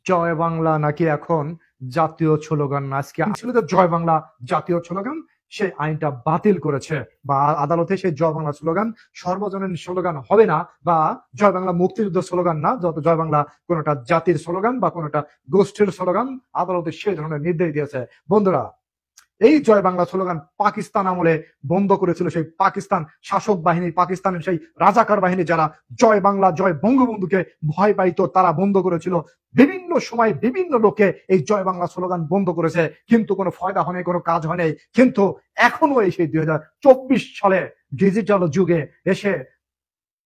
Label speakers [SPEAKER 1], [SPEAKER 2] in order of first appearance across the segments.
[SPEAKER 1] জয় বাংলা নাকি এখন জাতীয় স্লোগান? আজকে ছিল যে জয় বাংলা জাতীয় স্লোগান, সেই আইনটা বাতিল করেছে বা আদালতে সেই জয় বাংলা স্লোগান সর্বজনীন স্লোগান হবে না, বা জয় বাংলা মুক্তিযুদ্ধ স্লোগান না, যত জয় বাংলা কোনটা জাতির স্লোগান বা কোনটা গোষ্ঠীর স্লোগান, আদালতে সেই ধরনের নির্দেশ দিয়েছে। বন্ধুরা, এই জয় বাংলা স্লোগান পাকিস্তান আমলে বন্ধ করেছিল সেই পাকিস্তান শাসক বাহিনী, পাকিস্তানের সেই রাজাকার বাহিনী যারা জয় বাংলা জয় বঙ্গবন্ধুকে ভয় পাইতো, তারা বন্ধ করেছিল। বিভিন্ন সময় বিভিন্ন লোকে এই জয় বাংলা স্লোগান বন্ধ করেছে, কিন্তু কোনো ফয়দা হয়নি, কোনো কাজ হয়নি। কিন্তু এখনো এই সেই 2024 সালে ডিজিটাল যুগে এসে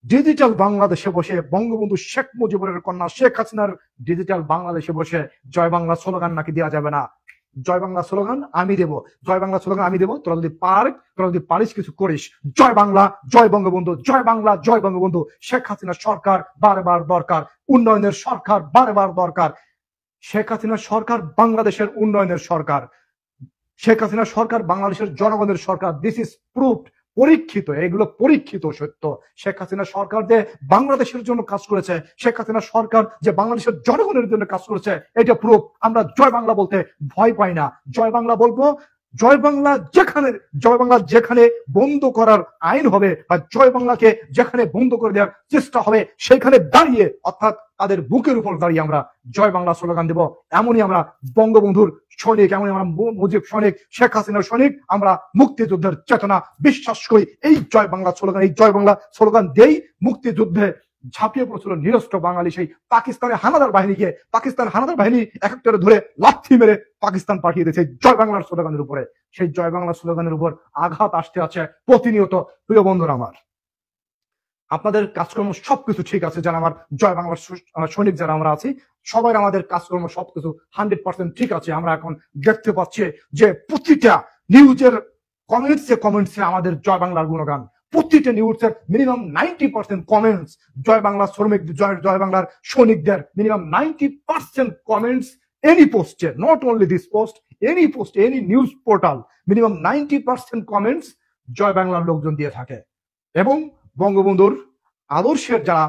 [SPEAKER 1] ডিজিটাল বাংলাদেশে বসে বঙ্গবন্ধু শেখ মুজিবুরের কন্যা শেখ হাসিনার ডিজিটাল বাংলাদেশে বসে জয় বাংলা স্লোগান নাকি দেওয়া যাবে না। জয় বাংলা স্লোগান আমি দেব, জয় বাংলা স্লোগান আমি দেব, তোরা যদি পারিস কিছু করিস। জয় বাংলা জয় বঙ্গবন্ধু, জয় বাংলা জয় বঙ্গবন্ধু। শেখ হাসিনার সরকার বারবার দরকার, উন্নয়নের সরকার বারবার দরকার। শেখ হাসিনার সরকার বাংলাদেশের উন্নয়নের সরকার, শেখ হাসিনা সরকার বাংলাদেশের জনগণের সরকার। দিস ইজ প্রুফড, পরীক্ষিত, এগুলো পরীক্ষিত সত্য। শেখ হাসিনা সরকার যে বাংলাদেশের জন্য কাজ করেছে, শেখ হাসিনা সরকার যে বাংলাদেশের জনগণের জন্য কাজ করেছে, এটা প্রুফ। আমরা জয় বাংলা বলতে ভয় পাই না, জয় বাংলা বলবো। জয় বাংলা যেখানে, জয় বাংলা যেখানে বন্ধ করার আইন হবে বা জয় বাংলাকে যেখানে বন্ধ করে দেওয়ার চেষ্টা হবে, সেখানে দাঁড়িয়ে, অর্থাৎ তাদের বুকের উপর দাঁড়িয়ে আমরা জয় বাংলা স্লোগান দেব। এমনই আমরা বঙ্গবন্ধুর সৈনিক, এমনই আমরা মুজিব সৈনিক, শেখ হাসিনার সৈনিক, আমরা মুক্তিযুদ্ধের চেতনা বিশ্বাস করি। এই জয় বাংলা স্লোগান, এই জয় বাংলা স্লোগান দিয়েই মুক্তিযুদ্ধে ঝাঁপিয়ে পড়েছিল নিরস্ত্র বাঙালি সেই পাকিস্তানের হানাদার বাহিনীকে। পাকিস্তান হানাদার বাহিনী এক একটা ধরে লাথি মেরে পাকিস্তান পাঠিয়ে দিয়েছে জয় বাংলার স্লোগানের উপরে। সেই জয় বাংলা স্লোগানের উপর আঘাত আসতে আছে প্রতিনিয়ত। প্রিয় বন্ধুরা আমার, আপনাদের কাজকর্ম সবকিছু ঠিক আছে, যারা আমার জয় বাংলার সৈনিক যারা আমরা আছি, সবাই আমাদের কাজকর্ম সবকিছু 100% ঠিক আছে। আমরা এখন দেখতে পাচ্ছি যে প্রতিটা নিউজের কমেন্টসে আমাদের জয় বাংলার গুণগান। প্রতিটা নিউজের মিনিমাম 90% কমেন্টস জয় বাংলা শ্রমিক, জয় বাংলার সৈনিকদের মিনিমাম 90% কমেন্টস। এনি পোস্টে, not only this post, any post, any news portal, minimum 90% comments জয় বাংলার লোকজন দিয়ে থাকে। এবং বঙ্গবন্ধুর আদর্শের যারা,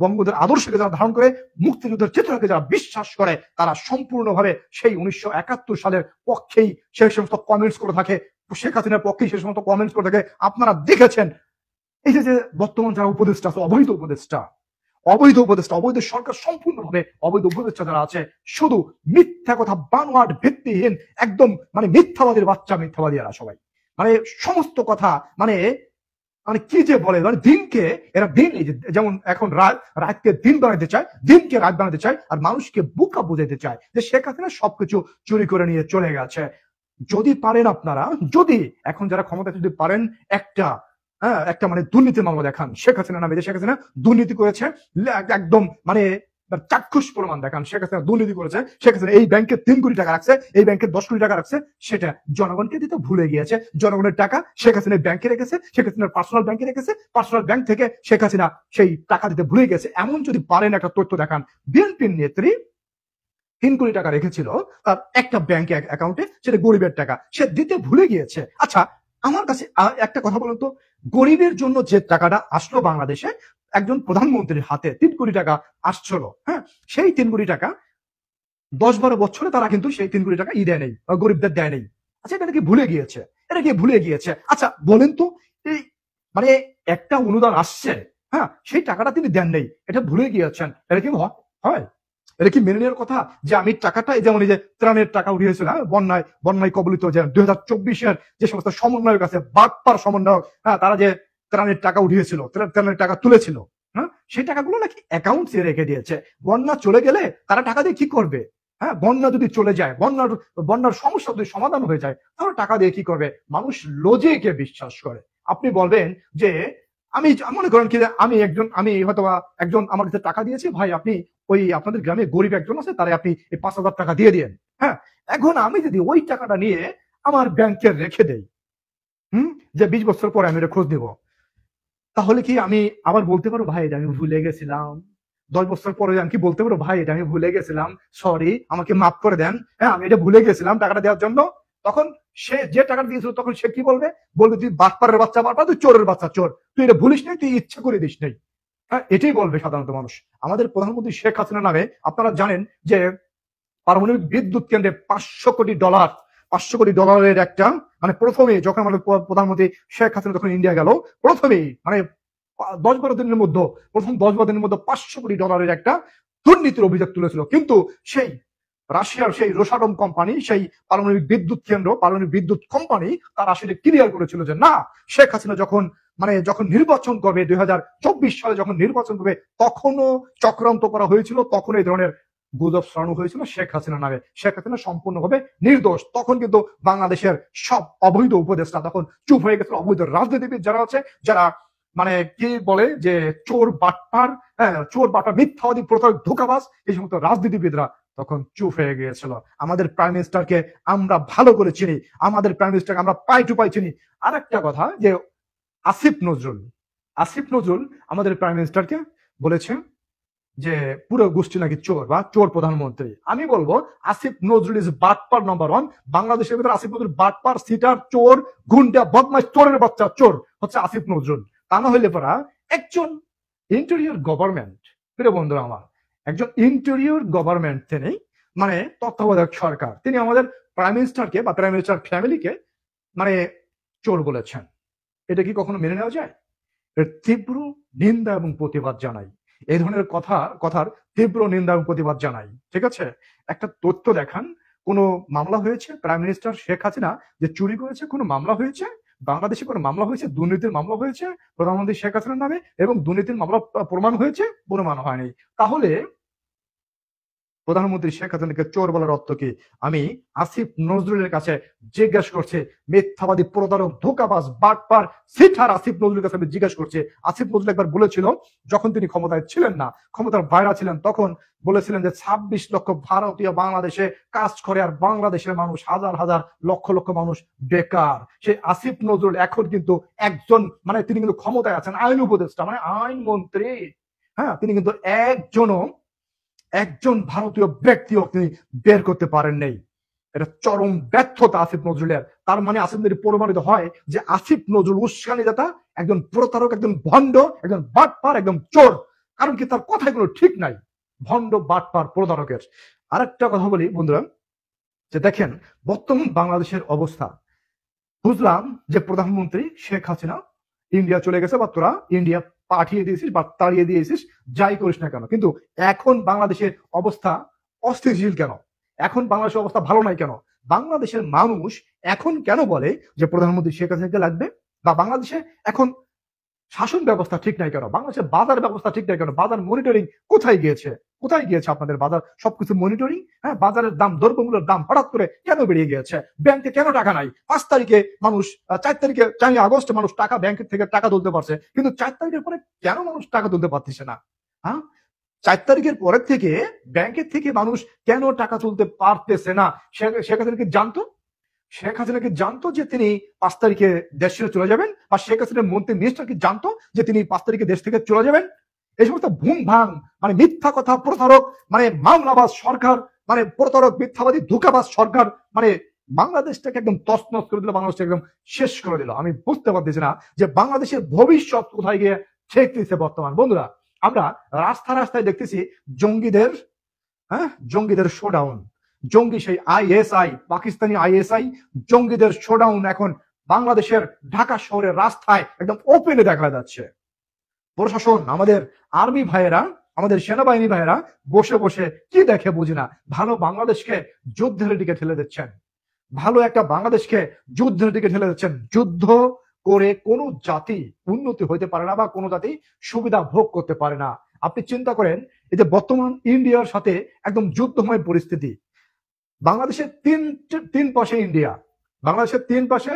[SPEAKER 1] বঙ্গবন্ধুর আদর্শকে যারা ধারণ করে, মুক্তিযুদ্ধের চেতনাকে যারা বিশ্বাস করে, তারা সম্পূর্ণভাবে সেই 1971 সালের পক্ষেই সেই সমস্ত কমেন্টস করে থাকে, শেখ হাসিনার পক্ষেই সেই সমস্ত কমেন্টস করে থাকে। আপনারা দেখেছেন এই যে বর্তমান যারা উপদেষ্টা আছে, অবৈধ উপদেষ্টা, অবৈধ সরকার, সম্পূর্ণভাবে অবৈধ উপদেষ্টা যারা আছে, শুধু মিথ্যা কথা, বানোয়াট ভিত্তিহীন, একদম মানে মিথ্যাবাদীর বাচ্চা, মিথ্যাবাদী এরা সবাই। মানে সমস্ত কথা মানে মানে কি যে বলে, মানে দিনকে এরা দিন, যেমন এখন রাতকে দিন বানাতে চায়, দিনকে রাত বানাতে চায়, আর মানুষকে বোকা বুঝাইতে চায় যে শেখ হাসিনা সবকিছু চুরি করে নিয়ে চলে গেছে। যদি পারেন আপনারা, যদি এখন যারা ক্ষমতা, যদি পারেন একটা মানে দুর্নীতি মামলা দেখান শেখ হাসিনা নামে, যে শেখ হাসিনা দুর্নীতি করেছে, একদম মানে চাক্ষুষ প্রমাণ দেখান শেখ হাসিনা দুর্নীতি করেছে। শেখ হাসিনা এই ব্যাংকে 3 কোটি টাকা রাখছে, এই ব্যাংকে 10 কোটি টাকা রাখছে, সেটা জনগণকে দিতে ভুলে গিয়েছে। জনগণের টাকা শেখ হাসিনা ব্যাংকে রেখেছে, শেখ হাসিনার পার্সোনাল ব্যাংকে রেখেছে, পার্সোনাল ব্যাংক থেকে শেখ হাসিনা সেই টাকা দিতে ভুলে গেছে। এমন যদি পারেন একটা তথ্য দেখান। বিএনপির নেত্রী 3 কোটি টাকা রেখেছিল তার একটা ব্যাংকে অ্যাকাউন্টে, সেটা গরিবের টাকা, সে দিতে ভুলে গিয়েছে। আচ্ছা, আমার কাছে একটা কথা বলুন তো, গরিবের জন্য যে টাকাটা আসলো বাংলাদেশে, একজন প্রধানমন্ত্রীর হাতে 3 কোটি টাকা আসছিল, হ্যাঁ, সেই 3 কোটি টাকা 10-12 বছরে তারা কিন্তু সেই 3 কোটি টাকা দেয় নেই, গরিবদের দেয় নেই। আচ্ছা, এটা নাকি ভুলে গিয়েছে, এটা কি ভুলে গিয়েছে? আচ্ছা বলেন তো, এই মানে একটা অনুদান আসছে, হ্যাঁ, সেই টাকাটা তিনি দেন নেই, এটা ভুলে গিয়েছেন, এটা কি হয়? এটা কি মেনে নেওয়ার কথা? যে আমি টাকাটা, যেমন এই যে ত্রাণের টাকা উঠিয়েছিল, হ্যাঁ, বন্যায় কবলিত যে 2024-এর যে সমস্ত সমন্বয়ক আছে, বাটপার সমন্বয়ক, হ্যাঁ, তারা যে ত্রাণের টাকা উঠিয়েছিল, ত্রাণের টাকা তুলেছিল, হ্যাঁ, সেই টাকাগুলো নাকি অ্যাকাউন্টে রেখে দিয়েছে। বন্যা চলে গেলে তারা টাকা দিয়ে কি করবে? হ্যাঁ, বন্যা যদি চলে যায়, বন্যার সমস্যা যদি সমাধান হয়ে যায়, তাহলে টাকা দিয়ে কি করবে? মানুষ লজিকে বিশ্বাস করে। আপনি বলবেন যে আমি মনে করেন কি, আমি হয়তো একজন আমার কাছে টাকা দিয়েছে, ভাই আপনি ওই আপনাদের গ্রামে গরিব একজন আছে, তারে আপনি এই 5,000 টাকা দিয়ে দিয়েন। হ্যাঁ, এখন আমি যদি ওই টাকাটা নিয়ে আমার ব্যাংকে রেখে দেই, যে 20 বছর পরে আমি এটা খোঁজ নিব, তাহলে কি আমি আবার বলতে পারবো ভাই এটা আমি ভুলে গেছিলাম? 10 বছর পরে আমি কি বলতে পারবো ভাই এটা আমি ভুলে গেছিলাম, সরি আমাকে মাফ করে দেন, হ্যাঁ আমি এটা ভুলে গেছিলাম টাকাটা দেওয়ার জন্য? তখন সে যে টাকাটা দিয়েছিল, তখন সে কি বলবে? বলবে তুই বাটপারের বাচ্চা বাটপার, তুই চোরের বাচ্চা চোর, তুই এটা ভুলিস নাই, তুই ইচ্ছা করে দিস নাই। হ্যাঁ, এটাই বলবে সাধারণত মানুষ। আমাদের প্রধানমন্ত্রী শেখ হাসিনা নামে আপনারা জানেন যে পারমাণবিক বিদ্যুৎ কেন্দ্রে 500 কোটি ডলারের একটা, মানে প্রথমে যখন আমাদের প্রধানমন্ত্রী শেখ হাসিনা যখন ইন্ডিয়া গেল, প্রথমেই মানে 10-12 দিনের মধ্যে, প্রথম 10-12 দিনের মধ্যে 500 কোটি ডলারের একটা দুর্নীতির অভিযোগ তুলেছিল। কিন্তু সেই রাশিয়ার সেই রোসাটম কোম্পানি, সেই পারমাণবিক বিদ্যুৎ কেন্দ্র, পারমাণবিক বিদ্যুৎ কোম্পানি তারা সেটা ক্লিয়ার করেছিল যে না, শেখ হাসিনা যখন নির্বাচন করবে 2024 সালে যখন নির্বাচন করবে, তখনও চক্রান্ত করা হয়েছিল, তখন এই ধরনের গুজব ছড়ানো হয়েছিল শেখ হাসিনা নামে। শেখ হাসিনা সম্পূর্ণভাবে নির্দোষ। তখন কিন্তু বাংলাদেশের সব অবৈধ উপদেষ্টা তখন চুপ হয়ে গেছিল। অবৈধ রাজনীতিবিদ যারা আছে, যারা মানে কি বলে যে চোর বাটপার, চোর বাটপার, মিথ্যাবাদী, প্রতারক, ধোঁকাবাজ, এই সমস্ত রাজনীতিবিদরা তখন চুপ হয়ে গিয়েছিল। আমাদের প্রাইম মিনিস্টারকে আমরা ভালো করে চিনি, আমাদের প্রাইম মিনিস্টারকে আমরা পাই টু পাই চিনি। আর একটা কথা যে আসিফ নজরুল আমাদের প্রাইম মিনিস্টারকে বলেছে যে পুরো গোষ্ঠী নাকি চোর বা চোর প্রধানমন্ত্রী। আমি বলবো আসিফ নজরুল ইজ বাটপার নাম্বার 1। বাংলাদেশের ভিতরে আসিফ নজরুল বাটপার, সিটার, চোর, গুন্ডা, বদমাশ, চোরের বাচ্চা চোর হচ্ছে আসিফ নজরুল। তা না হইলে পরা একজন ইন্টেরিয়র গভর্নমেন্ট, প্রিয় বন্ধুরা আমার, একজন ইন্টেরিয়র গভর্নমেন্ট তিনি, মানে তত্ত্বাবধায়ক সরকার, তিনি আমাদের প্রাইম মিনিস্টারকে বা প্রাইম মিনিস্টার ফ্যামিলিকে মানে চোর বলেছেন। এটা কি কখনো মেনে নেওয়া যায়? এর তীব্র নিন্দা এবং প্রতিবাদ জানাই। এই ধরনের কথার তীব্র নিন্দা এবং প্রতিবাদ জানাই। ঠিক আছে, একটা তথ্য দেখান, কোন মামলা হয়েছে প্রাইম মিনিস্টার শেখ হাসিনা যে চুরি করেছে? কোনো মামলা হয়েছে বাংলাদেশে? কোনো মামলা হয়েছে? দুর্নীতির মামলা হয়েছে প্রধানমন্ত্রী শেখ হাসিনার নামে এবং দুর্নীতির মামলা প্রমাণ হয়েছে? প্রমাণ হয়নি। তাহলে প্রধানমন্ত্রী শেখ হাসিনাকে চোর বলার অর্থ কি? আমি আসিফ নজরুলের কাছে জিজ্ঞেস করছি, মিথ্যাবাদী, প্রতারক, ধোঁকাবাজ, বাটপার, সিটার আসিফ নজরুলের কাছে আমি জিজ্ঞেস করছি। আসিফ নজরুল একবার বলেছিল, যখন তিনি ক্ষমতায় ছিলেন না, ক্ষমতার বাইরে ছিলেন, তখন বলেছিলেন যে 26 লক্ষ ভারতীয় বাংলাদেশে কাজ করে, আর বাংলাদেশের মানুষ হাজার হাজার লক্ষ লক্ষ মানুষ বেকার। সেই আসিফ নজরুল এখন কিন্তু একজন, মানে তিনি কিন্তু ক্ষমতায় আছেন, আইন উপদেষ্টা, মানে আইনমন্ত্রী। হ্যাঁ, তিনি কিন্তু একজন ভারতীয় ব্যক্তিও তিনি বের করতে পারেন নাই। এটা চরম ব্যর্থতা আসিফ নজরুলের। তার মানে আসিফ নজরুল প্রমাণিত হয় যে আসিফ নজরুল উস্কানিদাতা, একজন প্রতারক, একজন ভণ্ড, একজন বাটপার, একজন চোর। কারণ কি, তার কথাগুলো ঠিক নাই, ভণ্ড, বাটপার, প্রতারকের। আরেকটা কথা বলি বন্ধুরা, যে দেখেন বর্তমান বাংলাদেশের অবস্থা। বুঝলাম যে প্রধানমন্ত্রী শেখ হাসিনা ইন্ডিয়া চলে গেছে, বা তোরা ইন্ডিয়া পাঠিয়ে দিয়েছিস বা তাড়িয়ে দিয়েছিস, যাই করিস না কেন, কিন্তু এখন বাংলাদেশের অবস্থা অস্থিতিশীল কেন? এখন বাংলাদেশের অবস্থা ভালো নাই কেন? বাংলাদেশের মানুষ এখন কেন বলে যে প্রধানমন্ত্রী শেখ হাসিনাকে লাগবে? বা বাংলাদেশে এখন শাসন ব্যবস্থা ঠিক নাই কেন? বাংলাদেশের বাজার ব্যবস্থা ঠিক নাই কেন? বাজার মনিটরিং কোথায় গিয়েছে? আপনাদের বাজার সবকিছু মনিটরিং? হ্যাঁ, বাজারের দাম, দ্রব্যমূল্যের দাম হঠাৎ করে কেন বেরিয়ে গিয়েছে? ব্যাংকে কেন টাকা নাই? 5 তারিখে মানুষ, 4 তারিখে, 4 আগস্টে মানুষ টাকা ব্যাংকের থেকে টাকা তুলতে পারছে, কিন্তু 4 তারিখের পরে কেন মানুষ টাকা তুলতে পারতেছে না? হ্যাঁ, 4 তারিখের পরের থেকে ব্যাংকের থেকে মানুষ কেন টাকা তুলতে পারতেছে না? শেখ হাসিনা কি জানতো? শেখ হাসিনা কি জানতো যে তিনি 5 তারিখে দেশ ছেড়ে চলে যাবেন? বা শেখ হাসিনার মন্ত্রী মিনিস্টার কি জানতো যে তিনি 5 তারিখে দেশ থেকে চলে যাবেন? এই সমস্ত ভুম ভাং, মানে মিথ্যা কথা, প্রতারক, মানে মামলাবাজ সরকার, মানে প্রতারক, মিথ্যাবাদী, ধোঁকাবাজ সরকার, মানে বাংলাদেশটাকে একদম তছনছ করে দিল, বাংলাদেশটা একদম শেষ করে দিল। আমি বুঝতে পারতেছি না যে বাংলাদেশের ভবিষ্যৎ কোথায় গিয়ে ঠেকতেছে বর্তমান। বন্ধুরা, আমরা রাস্তায় দেখতেছি জঙ্গিদের শোডাউন, জঙ্গি সেই আইএসআই, পাকিস্তানি আইএসআই জঙ্গিদের শোডাউন এখন বাংলাদেশের ঢাকা শহরের রাস্তায় একদম ওপেনে দেখা যাচ্ছে। প্রশাসন, আমাদের আর্মি ভাইয়েরা, আমাদের সেনাবাহিনী ভাইয়েরা বসে বসে কি দেখে বুঝি না, ভালো বাংলাদেশকে যুদ্ধের দিকে ঠেলে দিচ্ছেন, ভালো একটা বাংলাদেশকে যুদ্ধের দিকে ঠেলে দিচ্ছেন। যুদ্ধ করে কোনো জাতি উন্নতি হইতে পারে না, বা কোনো জাতি সুবিধা ভোগ করতে পারে না। আপনি চিন্তা করেন, এই যে বর্তমান ইন্ডিয়ার সাথে একদম যুদ্ধময় পরিস্থিতি, বাংলাদেশের তিন পাশে ইন্ডিয়া, বাংলাদেশের 3 পাশে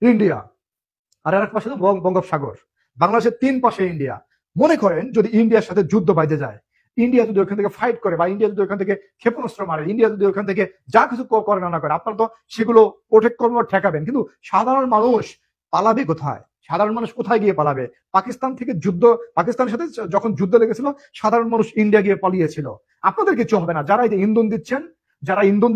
[SPEAKER 1] ইন্ডিয়া, আর এক পাশে তো বঙ্গোপসাগর। বাংলাদেশের 3 পাশে ইন্ডিয়া। মনে করেন যদি ইন্ডিয়ার সাথে যুদ্ধ বাইতে যায়, ইন্ডিয়া যদি ওখান থেকে ফাইট করে, বা ইন্ডিয়া যদি ওখান থেকে ক্ষেপণাস্ত্র মারে, ইন্ডিয়া যদি ওখান থেকে যা কিছু করে না করে, আপনারা তো সেগুলো প্রোটেক্ট করবেন, ঠেকাবেন, কিন্তু সাধারণ মানুষ পালাবে কোথায়? সাধারণ মানুষ কোথায় গিয়ে পালাবে? পাকিস্তানের সাথে যখন যুদ্ধ লেগেছিল, সাধারণ মানুষ ইন্ডিয়া গিয়ে পালিয়েছিল। আপনাদের কিছু হবে না। যারা এই যে ইন্ধন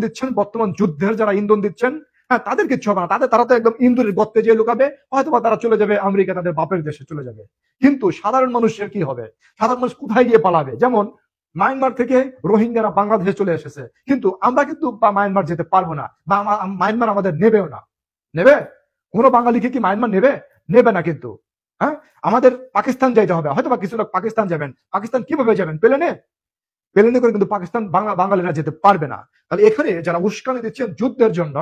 [SPEAKER 1] দিচ্ছেন বর্তমান যুদ্ধের, যারা ইন্ধন দিচ্ছেন, হ্যাঁ, তাদের কিচ্ছু হবে না, তারা তো একদম ইন্দুরের গর্তে যেয়ে লুকাবে, হয়তো বা তারা চলে যাবে আমেরিকা, তাদের বাপের দেশে চলে যাবে। কিন্তু সাধারণ মানুষের কি হবে? সাধারণ মানুষ কোথায় গিয়ে পালাবে? যেমন মায়ানমার থেকে রোহিঙ্গারা বাংলাদেশে চলে এসেছে, কিন্তু আমরা কিন্তু মায়ানমার যেতে পারবো না, বা মায়ানমার আমাদের নেবেও না। নেবে? কোনো বাঙালিকে কি মায়ানমার নেবে? নেবে না কিন্তু। হ্যাঁ, আমাদের পাকিস্তান যাইতে হবে, হয়তো বা কিছু লোক পাকিস্তান যাবেন। পাকিস্তান কিভাবে যাবেন? প্লেনে? প্লেনে করে কিন্তু পাকিস্তান বাঙালিরা যেতে পারবে না। তাহলে এখানে যারা উস্কানি দিচ্ছেন যুদ্ধের জন্য,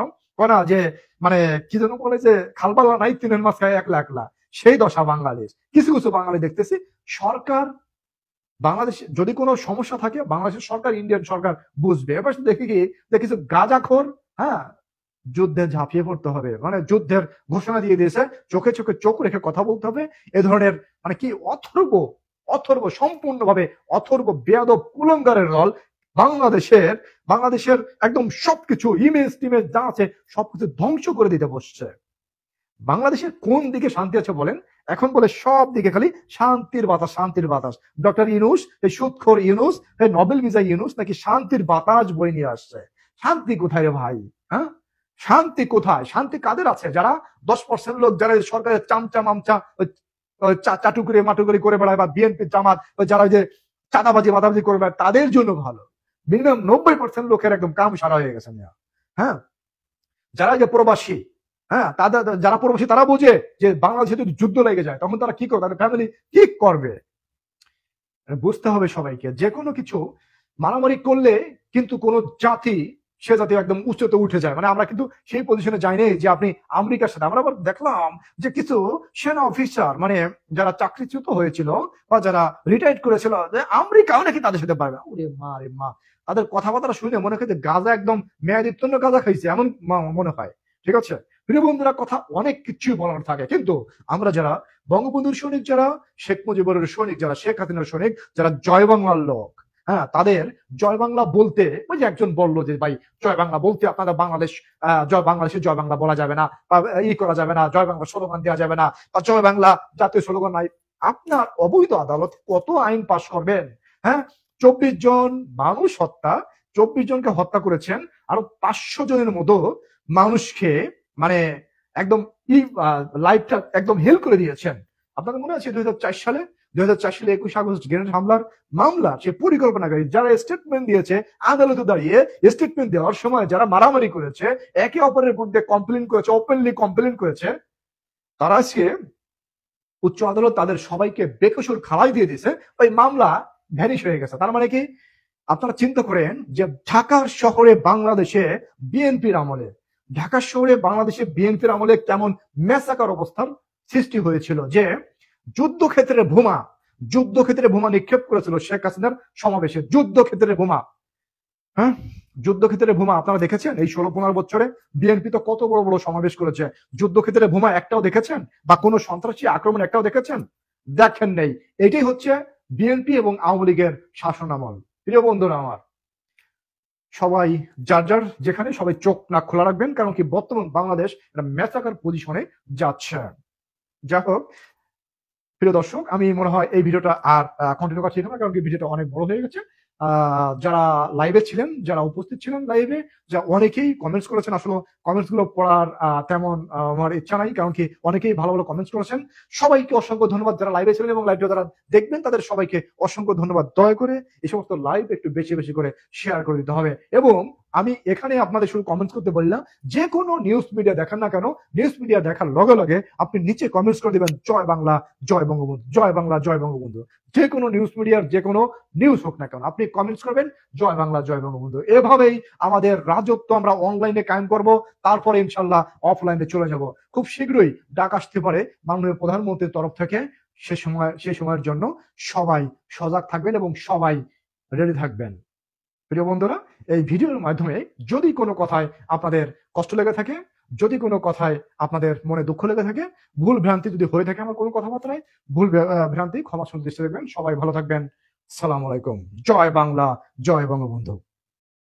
[SPEAKER 1] না যে মানে কি যেন বলে যে খালবালা নাই তিনের মাছ খায় একলা একলা, সেই দশা বাঙালির। কিছু কিছু বাঙালি দেখতেছি সরকার, বাংলাদেশে যদি কোনো সমস্যা থাকে বাংলাদেশের সরকার, ইন্ডিয়ান সরকার বুঝবে। এবার দেখি কি যে কিছু গাঁজাখোর, হ্যাঁ, যুদ্ধে ঝাঁপিয়ে পড়তে হবে, মানে যুদ্ধের ঘোষণা দিয়ে দিয়েছে, চোখে চোখে চোখ রেখে কথা বলতে হবে। এ ধরনের মানে কি অথর্ব, সম্পূর্ণভাবে অথর্ব বেয়াদব কুলঙ্গারের দল বাংলাদেশের একদম সবকিছু ইমেজ টিমেজ যা আছে সবকিছু ধ্বংস করে দিতে বসছে। বাংলাদেশের কোন দিকে শান্তি আছে বলেন? এখন বলে সব দিকে খালি শান্তির বাতাস, শান্তির বাতাস। ডক্টর ইউনূস, এই সুদখোর ইউনূস, এই নোবেল বিজয়ী ইউনূস নাকি শান্তির বাতাস বই নিয়ে আসছে। শান্তি কোথায় রে ভাই? হ্যাঁ, শান্তি কোথায়? শান্তি কাদের আছে? যারা 10% লোক, যারা সরকারের চামচা মামচা চাটুকুরি মাটুকুরি করে বেড়ায়, বা বিএনপি জামাত যারা যে চাঁদাবাজি মাদাবাজি করে বেড়ায়, তাদের জন্য ভালো। মিনিমাম 90% লোকের একদম কাম সারা হয়ে গেছে। হ্যাঁ, যারা যে প্রবাসী, হ্যাঁ, তাদের যারা প্রবাসী তারা বোঝে যে বাংলাদেশে যদি যুদ্ধ লেগে যায় তখন তারা কি করবে, তাদের ফ্যামিলি কি করবে। বুঝতে হবে সবাইকে, যে কোনো কিছু মারামারি করলে কিন্তু কোনো জাতি, সে জাতি একদম উচ্চতে উঠে যায়। মানে আমরা কিন্তু সেই পজিশনে যাইনি যে আপনি আমেরিকার সাথে। আমরা আবার দেখলাম যে কিছু সেনা অফিসার, মানে যারা চাকরিচ্যুত হয়েছিল বা যারা রিটায়ার্ড করেছিল, যে আমেরিকাও নাকি তাদের সাথে পারবে। ওরে মা রে মা, তাদের কথাবার্তা শুনে মনে হয় যে গাঁজা একদম মেয়াদিত্বন্য গাঁজা খাইছে এমন মনে হয়। ঠিক আছে প্রিয় বন্ধুরা, কথা অনেক কিছুই বলার থাকে, কিন্তু আমরা যারা বঙ্গবন্ধুর সৈনিক, যারা শেখ মুজিবুরের সৈনিক, যারা শেখ হাসিনার সৈনিক, যারা জয় বাংলার লোক, হ্যাঁ, তাদের জয় বাংলা বলতে, ওই যে একজন বললো যে ভাই জয় বাংলা বলতে আপনাদের বাংলাদেশে জয় বাংলা বলা যাবে না, বা করা যাবে না, জয় বাংলা স্লোগান দেওয়া যাবে না, বা জয় বাংলা জাতীয় স্লোগান নাই। আপনার অবৈধ আদালত কত আইন পাশ করবেন? হ্যাঁ, 24 জন মানুষ হত্যা, 24 জনকে হত্যা করেছেন, আরো 500 জনের মতো মানুষকে মানে একদম লাইফটা একদম হেল করে দিয়েছেন। আপনাদের মনে আছে 2004 সালে 21 আগস্ট গ্রেনেড হামলার মামলা, সে পরিকল্পনাকারী যারা স্টেটমেন্ট দিয়েছে, আদালতে দাঁড়িয়ে স্টেটমেন্ট দেওয়ার সময় যারা মারামারি করেছে, একে অপরের মধ্যে কমপ্লেন করেছে, ওপেনলি কমপ্লেন করেছে, তারা আজকে উচ্চ আদালত তাদের সবাইকে বেকসুর খালাই দিয়ে দিয়েছে, ওই মামলা ভ্যানিশ হয়ে গেছে। তার মানে কি? আপনারা চিন্তা করেন যে ঢাকার শহরে বাংলাদেশে বিএনপির আমলে, ঢাকার শহরে বাংলাদেশে বিএনপির আমলে কেমন মেসাকার অবস্থার সৃষ্টি হয়েছিল, যে যুদ্ধক্ষেত্রে বোমা নিক্ষেপ করেছিল শেখ হাসিনার সমাবেশে। যুদ্ধক্ষেত্রে বোমা, হ্যাঁ, যুদ্ধক্ষেত্রে বোমা আপনারা দেখেছেন? এই 16-15 বছরে বিএনপি তো কত বড় বড় সমাবেশ করেছে, যুদ্ধক্ষেত্রে বোমা একটাও দেখেছেন? বা কোনো সন্ত্রাসী আক্রমণ একটাও দেখেছেন? দেখেন নেই। এটাই হচ্ছে বিএনপি এবং আওয়ামী লীগের শাসনামল। প্রিয় বন্ধুরা আমার, সবাই যার যেখানে সবাই চোখ নাক খোলা রাখবেন, কারণ কি বর্তমান বাংলাদেশ একটা ম্যাসাকার পজিশনে যাচ্ছে। যাই হোক প্রিয় দর্শক, আমি মনে হয় এই ভিডিওটা আর কন্টিনিউ করা ঠিক না, কারণ কি ভিডিওটা অনেক বড় হয়ে গেছে। যারা লাইভে ছিলেন, যারা উপস্থিত ছিলেন লাইভে, যা অনেকেই কমেন্টস করেছেন, আসলে কমেন্টস গুলো পড়ার তেমন আমার ইচ্ছা নাই, কারণ কি অনেকেই ভালো ভালো কমেন্টস করেছেন। সবাইকে অসংখ্য ধন্যবাদ, যারা লাইভে ছিলেন এবং লাইভটা যারা দেখবেন তাদের সবাইকে অসংখ্য ধন্যবাদ। দয়া করে এই সমস্ত লাইভ একটু বেশি বেশি করে শেয়ার করে দিতে হবে। এবং আমি এখানে আপনাদের শুধু কমেন্টস করতে বললাম, যে কোনো নিউজ মিডিয়া দেখেন না কেন, নিউজ মিডিয়া দেখার লগে লগে আপনি নিচে কমেন্টস করে দিবেন জয় বাংলা জয় বঙ্গবন্ধু, জয় বাংলা জয় বঙ্গবন্ধু। যে কোনো নিউজ মিডিয়ার যে কোনো নিউজ হোক না কেন, আপনি কমেন্টস করবেন জয় বাংলা জয় বঙ্গবন্ধু। এভাবেই আমাদের রাজত্ব আমরা অনলাইনে কায়েম করব, তারপরে ইনশাল্লাহ অফলাইনে চলে যাব। খুব শীঘ্রই ডাক আসতে পারে মাননীয় প্রধানমন্ত্রীর তরফ থেকে। সে সময়ের জন্য সবাই সজাগ থাকবেন এবং সবাই রেডি থাকবেন। প্রিয় বন্ধুরা, এই ভিডিওর মাধ্যমে যদি কোনো কথায় আপনাদের কষ্ট লেগে থাকে, যদি কোনো কথায় আপনাদের মনে দুঃখ লেগে থাকে, ভুল ভ্রান্তি যদি হয়ে থাকে আমার কোনো কথাবার্তায়, ভুল ভ্রান্তি ক্ষমা সুন্দর দৃষ্টি দেখবেন। সবাই ভালো থাকবেন। সালাম আলাইকুম। জয় বাংলা জয় বঙ্গবন্ধু।